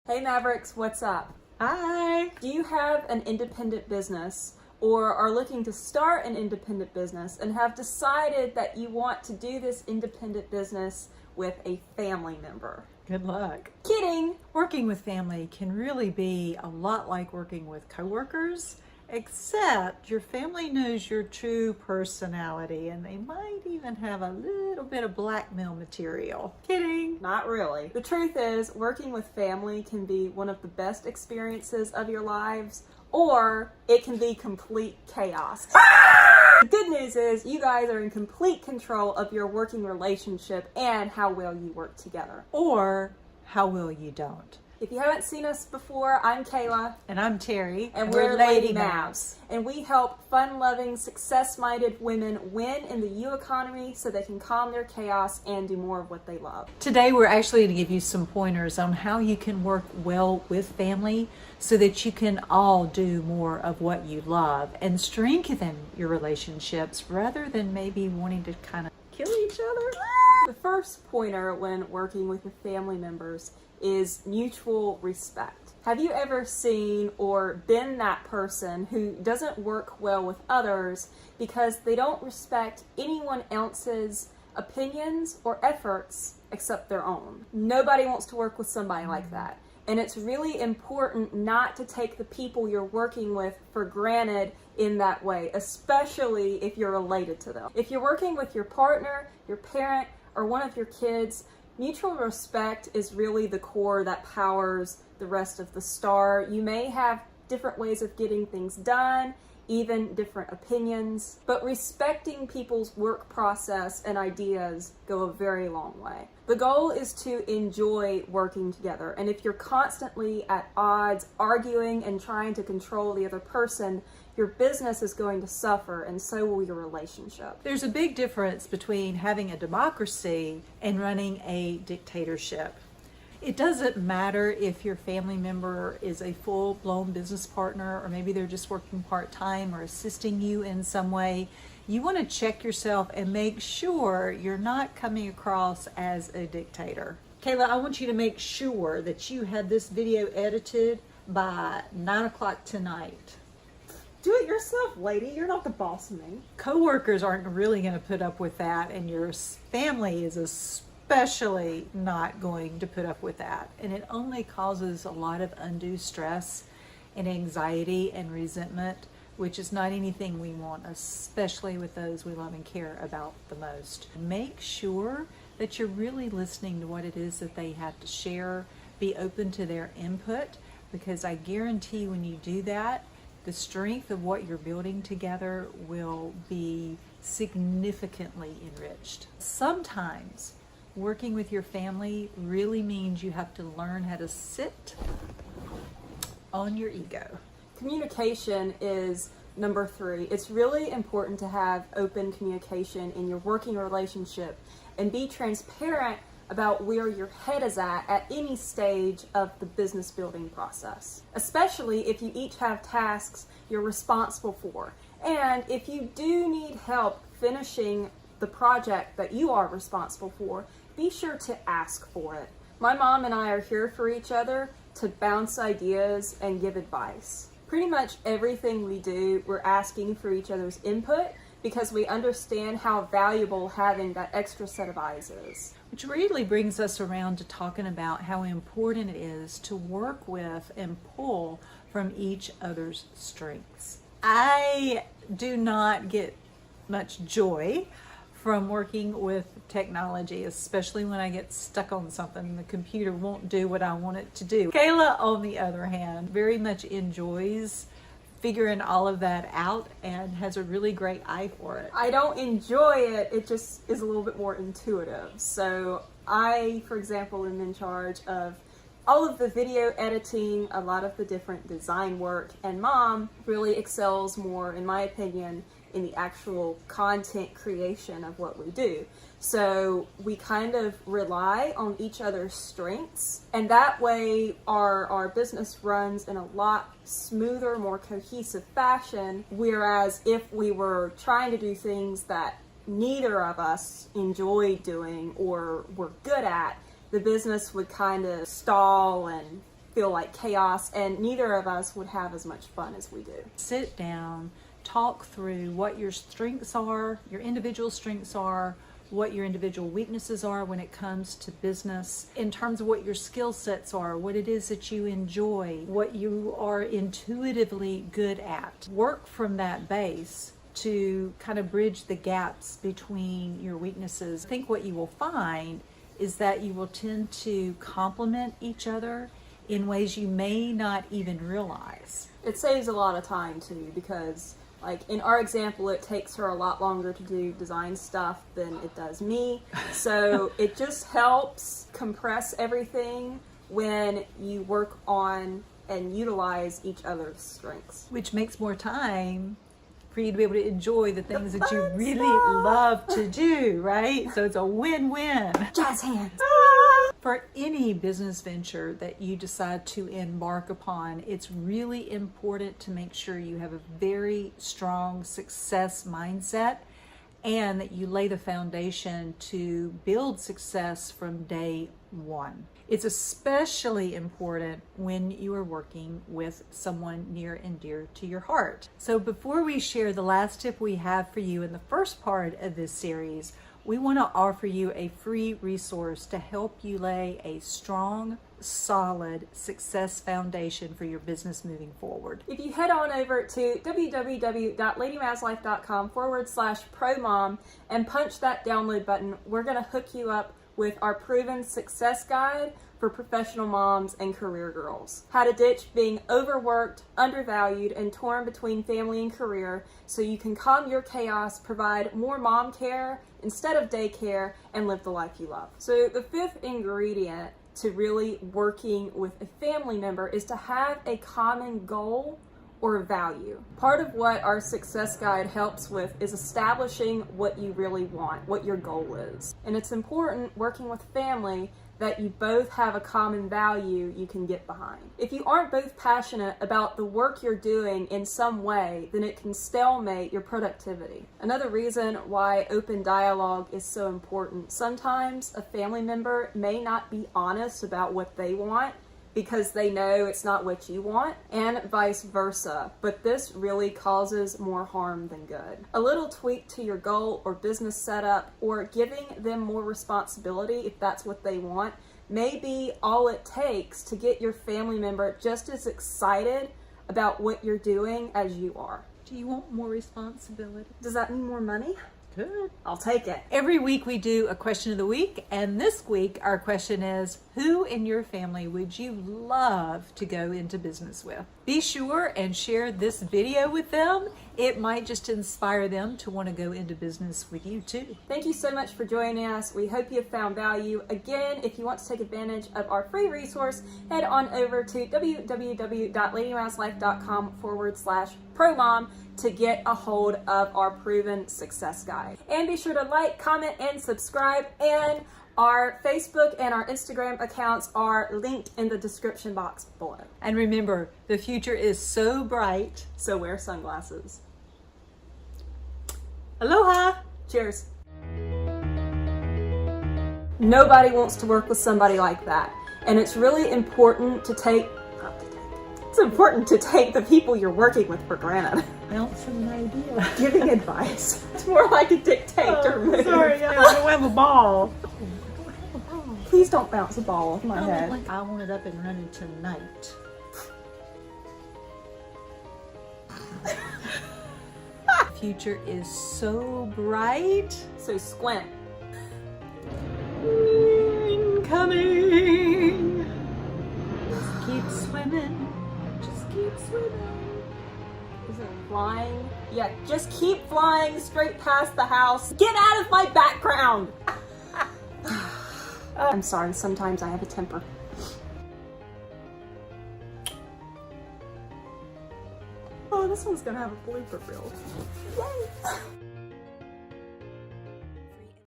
Hey Mavericks, what's up? Hi. Do you have an independent business or are looking to start an independent business and have decided that you want to do this independent business with a family member? Good luck. Kidding! Working with family can really be a lot like working with coworkers, except your family knows your true personality and they might even have a little bit of blackmail material. Kidding. Not really. The truth is, working with family can be one of the best experiences of your lives, or it can be complete chaos. The good news is you guys are in complete control of your working relationship and how well you work together. Or how well you don't. If you haven't seen us before, I'm Kayla. And I'm Terry. And we're Lady MAVS. And we help fun-loving, success-minded women win in the U economy so they can calm their chaos and do more of what they love. Today we're actually going to give you some pointers on how you can work well with family so that you can all do more of what you love and strengthen your relationships rather than maybe wanting to kind of kill each other. The first pointer when working with your family members is mutual respect. Have you ever seen or been that person who doesn't work well with others because they don't respect anyone else's opinions or efforts except their own? Nobody wants to work with somebody like that. And it's really important not to take the people you're working with for granted in that way, especially if you're related to them. If you're working with your partner, your parent, or one of your kids, mutual respect is really the core that powers the rest of the star. You may have different ways of getting things done, even different opinions, but respecting people's work process and ideas go a very long way. The goal is to enjoy working together, and if you're constantly at odds, arguing and trying to control the other person, your business is going to suffer, and so will your relationship. There's a big difference between having a democracy and running a dictatorship. It doesn't matter if your family member is a full-blown business partner or maybe they're just working part-time or assisting you in some way. You want to check yourself and make sure you're not coming across as a dictator. Kayla, I want you to make sure that you had this video edited by 9 o'clock tonight. Do it yourself, lady. You're not the boss of me. Coworkers aren't really going to put up with that, and your family is especially not going to put up with that. And it only causes a lot of undue stress and anxiety and resentment, which is not anything we want, especially with those we love and care about the most. Make sure that you're really listening to what it is that they have to share. Be open to their input, because I guarantee when you do that, the strength of what you're building together will be significantly enriched. Sometimes working with your family really means you have to learn how to sit on your ego. Communication is number 3. It's really important to have open communication in your working relationship and be transparent about where your head is at any stage of the business building process, especially if you each have tasks you're responsible for. And if you do need help finishing the project that you are responsible for, be sure to ask for it. My mom and I are here for each other to bounce ideas and give advice. Pretty much everything we do, we're asking for each other's input because we understand how valuable having that extra set of eyes is. Which really brings us around to talking about how important it is to work with and pull from each other's strengths. I do not get much joy from working with technology, especially when I get stuck on something and the computer won't do what I want it to do. Kayla, on the other hand, very much enjoys figuring all of that out and has a really great eye for it. I don't enjoy it, it just is a little bit more intuitive. So I, for example, am in charge of all of the video editing, a lot of the different design work, and Mom really excels more, in my opinion, in the actual content creation of what we do. So we kind of rely on each other's strengths, and that way our business runs in a lot smoother, more cohesive fashion, whereas if we were trying to do things that neither of us enjoy doing or were good at, the business would kind of stall and feel like chaos, and neither of us would have as much fun as we do. Sit down, talk through what your strengths are, your individual strengths are, what your individual weaknesses are when it comes to business, in terms of what your skill sets are, what it is that you enjoy, what you are intuitively good at. Work from that base to kind of bridge the gaps between your weaknesses. I think what you will find is that you will tend to complement each other in ways you may not even realize. It saves a lot of time too, because like in our example, it takes her a lot longer to do design stuff than it does me. So it just helps compress everything when you work on and utilize each other's strengths. Which makes more time for you to be able to enjoy the things that you really love to do, right? So it's a win-win. Jazz hands. For any business venture that you decide to embark upon, it's really important to make sure you have a very strong success mindset and that you lay the foundation to build success from day one. It's especially important when you are working with someone near and dear to your heart. So before we share the last tip we have for you in the first part of this series, we want to offer you a free resource to help you lay a strong, solid success foundation for your business moving forward. If you head on over to www.ladymavslife.com/ProMom and punch that download button, we're going to hook you up with our proven success guide for professional moms and career girls. How to ditch being overworked, undervalued, and torn between family and career so you can calm your chaos, provide more mom care instead of daycare, and live the life you love. So the fifth ingredient to really working with a family member is to have a common goal or value. Part of what our success guide helps with is establishing what you really want, what your goal is. And it's important working with family that you both have a common value you can get behind. If you aren't both passionate about the work you're doing in some way, then it can stalemate your productivity. Another reason why open dialogue is so important. Sometimes a family member may not be honest about what they want because they know it's not what you want, and vice versa. But this really causes more harm than good. A little tweak to your goal or business setup, or giving them more responsibility if that's what they want, may be all it takes to get your family member just as excited about what you're doing as you are. Do you want more responsibility? Does that mean more money? Good. I'll take it. Every week we do a question of the week, and this week our question is, who in your family would you love to go into business with? Be sure and share this video with them. It might just inspire them to want to go into business with you too. Thank you so much for joining us. We hope you have found value. Again, if you want to take advantage of our free resource, head on over to www.ladymavslife.com/ProMom to get a hold of our proven success guide. And be sure to like, comment, and subscribe. And our Facebook and our Instagram accounts are linked in the description box below. And remember, the future is so bright. So wear sunglasses. Aloha! Cheers. Nobody wants to work with somebody like that. And it's really important to take the people you're working with for granted. Bounce an idea. Giving advice. It's more like a dictator move. Sorry, I don't have a ball. Please don't bounce a ball off my head. I want it up and running tonight. Future is so bright. So squint. Incoming. Just keep swimming. Just keep swimming. Is it flying? Yeah, just keep flying straight past the house. Get out of my background! I'm sorry, sometimes I have a temper. Oh, this one's gonna have a blooper reel. Yay!